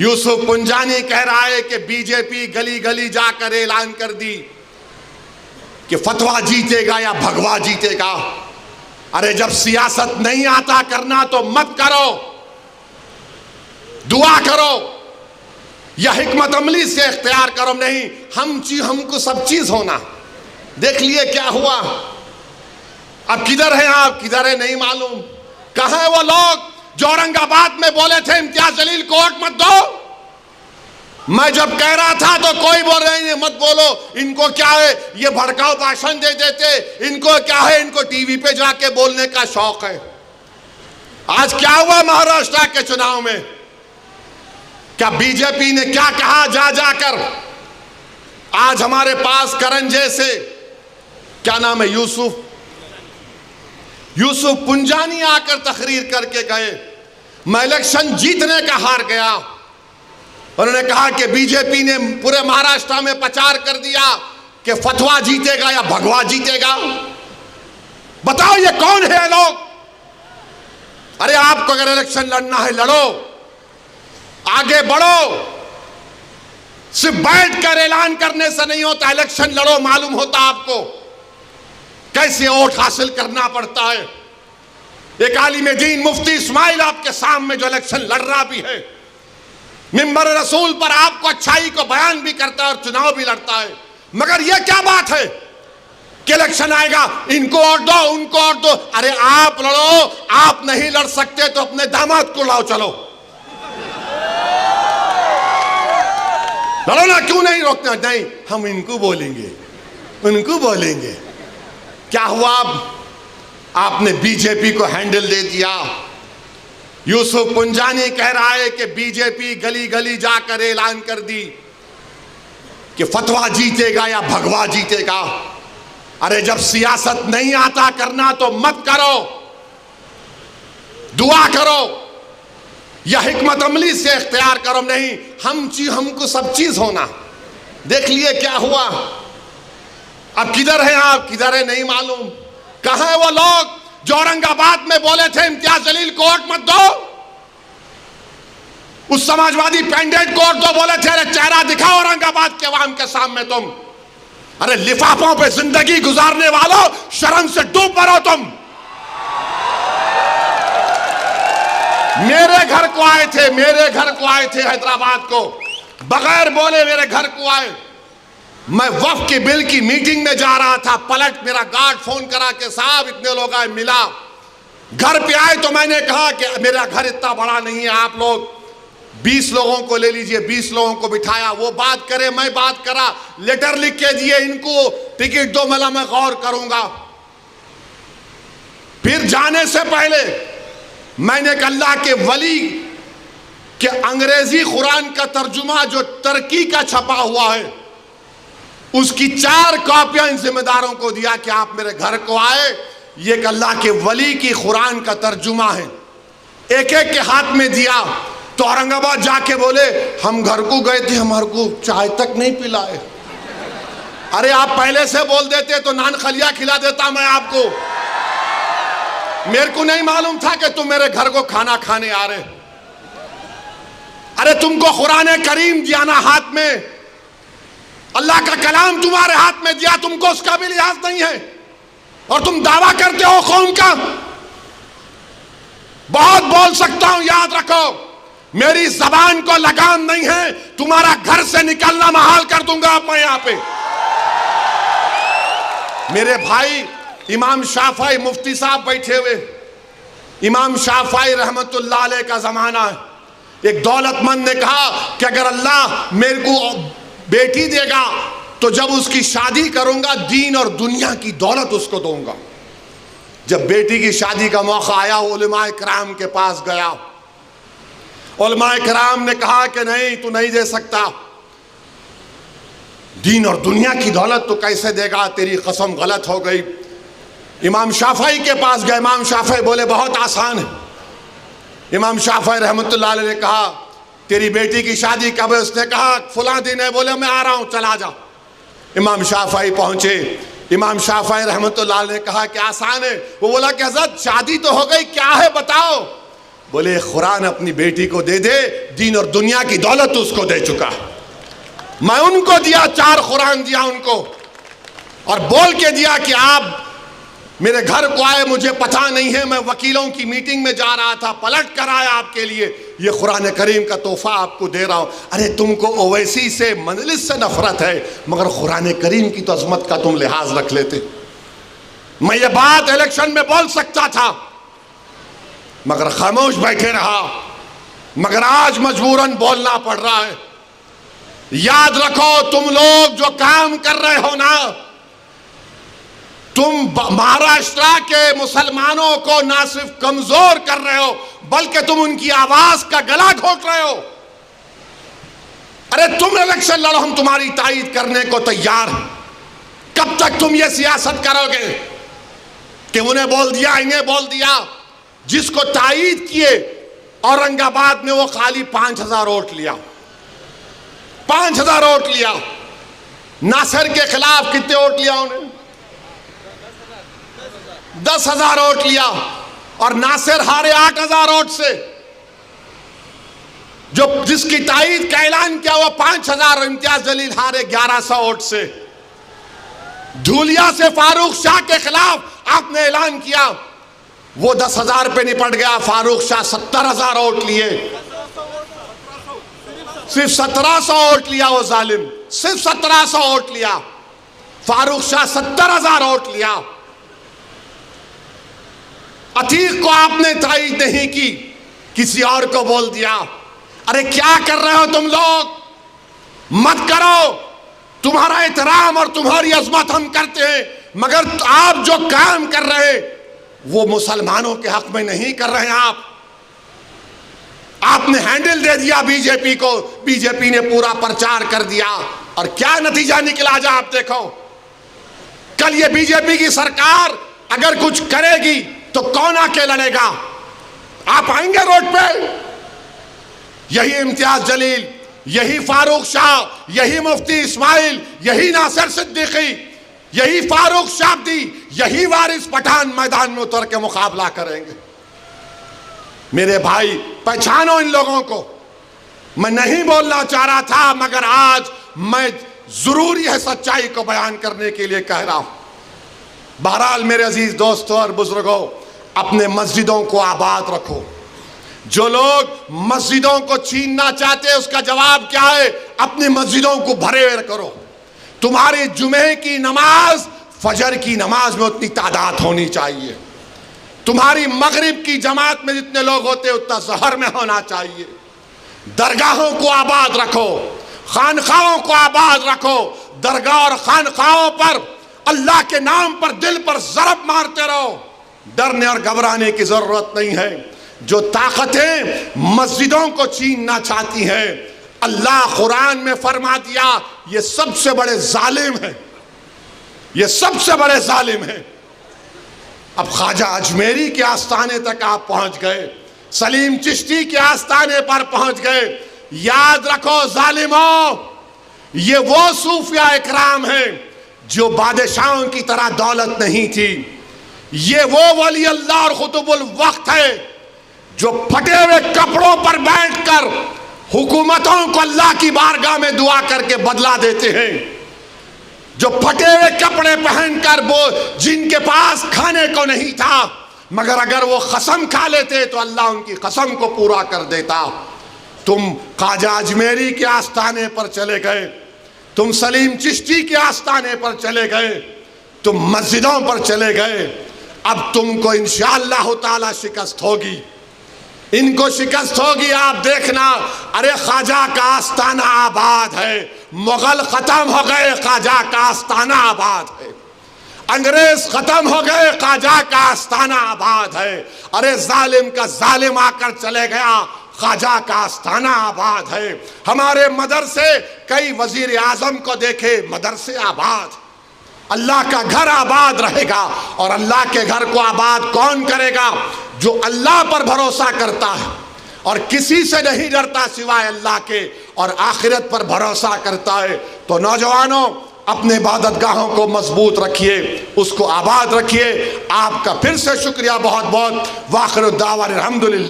यूसुफ पुंजानी कह रहा है कि बीजेपी गली गली जाकर ऐलान कर दी कि फतवा जीतेगा या भगवा जीतेगा। अरे जब सियासत नहीं आता करना तो मत करो, दुआ करो या हिकमत अमली से इख्तियार करो। नहीं, हमको सब चीज होना। देख लिए क्या हुआ। अब किधर है आप, किधर है नहीं मालूम। कहां है वो लोग जो औरंगाबाद में बोले थे इम्तियाज जलील को वोट मत दो। मैं जब कह रहा था तो कोई बोल रहे हैं मत बोलो, इनको क्या है, ये भड़काऊ भाषण दे देते, इनको क्या है, इनको टीवी पे जाके बोलने का शौक है। आज क्या हुआ महाराष्ट्र के चुनाव में, क्या बीजेपी ने क्या कहा जा जाकर। आज हमारे पास करण जैसे, क्या नाम है, यूसुफ पुंजानी आकर तकरीर करके गए, मैं इलेक्शन जीतने का हार गया। उन्होंने कहा कि बीजेपी ने पूरे महाराष्ट्र में प्रचार कर दिया कि फतवा जीतेगा या भगवा जीतेगा। बताओ ये कौन है लोग। अरे आपको अगर इलेक्शन लड़ना है लड़ो, आगे बढ़ो। सिर्फ बैठकर ऐलान करने से नहीं होता, इलेक्शन लड़ो, मालूम होता आपको कैसे वोट हासिल करना पड़ता है। एक आलिम दीन मुफ्ती इस्माइल आपके सामने जो इलेक्शन लड़ रहा भी है, मिंबर रसूल पर आपको अच्छाई को बयान भी करता है और चुनाव भी लड़ता है। मगर यह क्या बात है कि इलेक्शन आएगा इनको वोट दो, उनको वोट दो। अरे आप लड़ो, आप नहीं लड़ सकते तो अपने दामाद को लाओ, चलो लड़ो ना, क्यों नहीं रोकना। नहीं, हम इनको बोलेंगे, उनको बोलेंगे। क्या हुआ, आपने बीजेपी को हैंडल दे दिया। यूसुफ पुंजानी कह रहा है कि बीजेपी गली गली जाकर ऐलान कर दी कि फतवा जीतेगा या भगवा जीतेगा। अरे जब सियासत नहीं आता करना तो मत करो, दुआ करो या हिकमत अमली से इख्तियार करो। नहीं, हमको सब चीज होना। देख लिए क्या हुआ। अब किधर है आप, किधर है नहीं मालूम। कहां है वो लोग जो औरंगाबाद में बोले थे इम्तियाज जलील को वोट मत दो। उस समाजवादी पैंडेट को वोट दो, बोले थे अरे चेहरा दिखाओ औरंगाबाद के अवाम के सामने तुम। अरे लिफाफों पे जिंदगी गुजारने वालों, शर्म से डूब मरो तुम। मेरे घर को आए थे, मेरे घर को आए थे हैदराबाद को, बगैर बोले मेरे घर को आए। मैं वक्फ के बिल की मीटिंग में जा रहा था, पलट मेरा गार्ड फोन करा के साहब इतने लोग आए, मिला। घर पे आए तो मैंने कहा कि मेरा घर इतना बड़ा नहीं है, आप लोग 20 लोगों को ले लीजिए। 20 लोगों को बिठाया, वो बात करे, मैं बात करा, लेटर लिख के दिए, इनको टिकट दो, मला मैं गौर करूंगा। फिर जाने से पहले मैंने अल्लाह के वली के अंग्रेजी कुरान का तर्जुमा जो तुर्की का छपा हुआ है, उसकी 4 कॉपियां इन जिम्मेदारों को दिया कि आप मेरे घर को आए, ये एक अल्लाह के वली की कुरान का तर्जुमा है। एक एक के हाथ में दिया तो औरंगाबाद जाके बोले हम घर को गए थे, हमारे को चाय तक नहीं पिलाए। अरे आप पहले से बोल देते तो नान खलिया खिला देता मैं आपको। मेरे को नहीं मालूम था कि तुम मेरे घर को खाना खाने आ रहे। अरे तुमको कुरान करीम दिया ना हाथ में, अल्लाह का कलाम तुम्हारे हाथ में दिया, तुमको उसका भी लिहाज नहीं है और तुम दावा करते हो कौम का। बहुत बोल सकता हूं, याद रखो मेरी जबान को लगाम नहीं है, तुम्हारा घर से निकलना महाल कर दूंगा मैं यहां पे। मेरे भाई इमाम शाफई मुफ्ती साहब बैठे हुए, इमाम शाफई रहमतुल्लाह अलैह का जमाना है। एक दौलतमंद ने कहा कि अगर अल्लाह मेरे को बेटी देगा तो जब उसकी शादी करूंगा दीन और दुनिया की दौलत उसको दूंगा। जब बेटी की शादी का मौका आया, उलमाए किराम के पास गया। उलमाए किराम ने कहा कि नहीं, तू नहीं दे सकता, दीन और दुनिया की दौलत तो कैसे देगा, तेरी कसम गलत हो गई। इमाम शाफई के पास गए, इमाम शाफई बोले बहुत आसान है। इमाम शाफई रहमतुल्लाह अलैह ने कहा तेरी बेटी की शादी कब है? उसने कहा फला दिन है। बोले मैं आ रहा हूं, चला जा। इमाम शाफई पहुंचे, इमाम शाफई रहमतुल्लाह अलैह ने कहा कि आसान है। वो बोला कि हज़रत शादी तो हो गई, क्या है बताओ। बोले कुरान अपनी बेटी को दे दे, दीन और दुनिया की दौलत उसको दे चुका। मैं उनको दिया, 4 कुरान दिया उनको, और बोल के दिया कि आप मेरे घर को आए, मुझे पता नहीं है, मैं वकीलों की मीटिंग में जा रहा था, पलट कर आया आपके लिए, ये कुरान करीम का तोहफा आपको दे रहा हूं। अरे तुमको ओवैसी से, मजलिस से नफरत है, मगर कुरान करीम की तो अजमत का तुम लिहाज रख लेते। मैं ये बात इलेक्शन में बोल सकता था, मगर खामोश बैठे रहा, मगर आज मजबूरन बोलना पड़ रहा है। याद रखो, तुम लोग जो काम कर रहे हो ना, तुम महाराष्ट्र के मुसलमानों को ना सिर्फ कमजोर कर रहे हो, बल्कि तुम उनकी आवाज का गला घोट रहे हो। अरे तुम इलेक्शन लड़ो, हम तुम्हारी तायीद करने को तैयार हैं। कब तक तुम ये सियासत करोगे कि उन्हें बोल दिया, इन्हें बोल दिया? जिसको तायीद किए औरंगाबाद में, वो खाली 5000 वोट लिया, 5000 वोट लिया। नासिर के खिलाफ कितने वोट लिया उन्हें? 10,000 वोट लिया, और नासिर हारे 8,000 वोट से। जो जिसकी तायीद का ऐलान किया हुआ 5,000, और इम्तियाज जलील हारे 1100 वोट से। धूलिया से फारूक शाह के खिलाफ आपने ऐलान किया, वो 10,000 पे निपट गया। फारूक शाह 70,000 वोट लिए, सिर्फ 1700 वोट लिया वो जालिम, सिर्फ 1700 वोट लिया। फारूक शाह 70,000 वोट लिया। अतीक को आपने तायीद नहीं की, किसी और को बोल दिया। अरे क्या कर रहे हो तुम लोग? मत करो। तुम्हारा एहतराम और तुम्हारी अजमत हम करते हैं, मगर आप जो काम कर रहे हैं वो मुसलमानों के हक में नहीं कर रहे हैं। आपने हैंडल दे दिया बीजेपी को, बीजेपी ने पूरा प्रचार कर दिया, और क्या नतीजा निकला जा आप देखो। कल ये बीजेपी की सरकार अगर कुछ करेगी तो कौन आके लड़ेगा? आप आएंगे रोड पे? यही इम्तियाज जलील, यही फारूक शाह, यही मुफ्ती इस्माइल, यही नासिर सिद्दीकी, यही फारूक शाब्दी, यही वारिस पठान मैदान में उतर के मुकाबला करेंगे। मेरे भाई, पहचानो इन लोगों को। मैं नहीं बोलना चाह रहा था, मगर आज मैं जरूरी है सच्चाई को बयान करने के लिए कह रहा हूं। बहरहाल मेरे अजीज दोस्तों और बुजुर्गों, अपने मस्जिदों को आबाद रखो। जो लोग मस्जिदों को छीनना चाहते हैं, उसका जवाब क्या है? अपनी मस्जिदों को भरे करो। तुम्हारी जुमे की नमाज फजर की नमाज में उतनी तादाद होनी चाहिए। तुम्हारी मगरिब की जमात में जितने लोग होते हैं उतना जहर में होना चाहिए। दरगाहों को आबाद रखो, खानखाओं को आबाद रखो। दरगाह और खानखाओं पर अल्लाह के नाम पर दिल पर ज़रब मारते रहो। डरने और घबराने की जरूरत नहीं है। जो ताकतें मस्जिदों को छीनना चाहती हैं, अल्लाह कुरान में फरमा दिया, ये सबसे बड़े जालिम हैं, ये सबसे बड़े जालिम हैं। अब ख्वाजा अजमेरी के आस्थाने तक आप पहुंच गए, सलीम चिश्ती के आस्थाने पर पहुंच गए। याद रखो जालिमों, ये वो सूफिया इकराम हैं जो बादशाहों की तरह दौलत नहीं थी। ये वो वली अल्लाह और खुतुबुल वक्त है जो फटे हुए कपड़ों पर बैठकर हुकूमतों को अल्लाह की बारगाह में दुआ करके बदला देते हैं। जो फटे हुए कपड़े पहनकर, वो जिनके पास खाने को नहीं था, मगर अगर वो कसम खा लेते तो अल्लाह उनकी कसम को पूरा कर देता। तुम ख्वाजा अजमेरी के आस्थाने पर चले गए, तुम सलीम चिश्ती के आस्थाने पर चले गए, तुम मस्जिदों पर चले गए। अब तुमको इंशाअल्लाह ताला शिकस्त होगी, इनको शिकस्त होगी, आप देखना। अरे ख्वाजा का आस्थाना आबाद है, मुगल खत्म हो गए, ख्वाजा का आस्थाना आबाद है। अंग्रेज खत्म हो गए, ख्वाजा का आस्थाना आबाद है। अरे जालिम का जालिम आकर चले गया, ख्वाजा का आस्थाना आबाद है। हमारे मदरसे, कई वजीर आजम को देखे, मदरसे आबाद। अल्लाह का घर आबाद रहेगा। और अल्लाह के घर को आबाद कौन करेगा? जो अल्लाह पर भरोसा करता है और किसी से नहीं डरता सिवाय अल्लाह के, और आखिरत पर भरोसा करता है। तो नौजवानों, अपने इबादतगाहों को मजबूत रखिए, उसको आबाद रखिए। आपका फिर से शुक्रिया बहुत बहुत। वाखिर दावा अल्हम्दुलिल्लाह।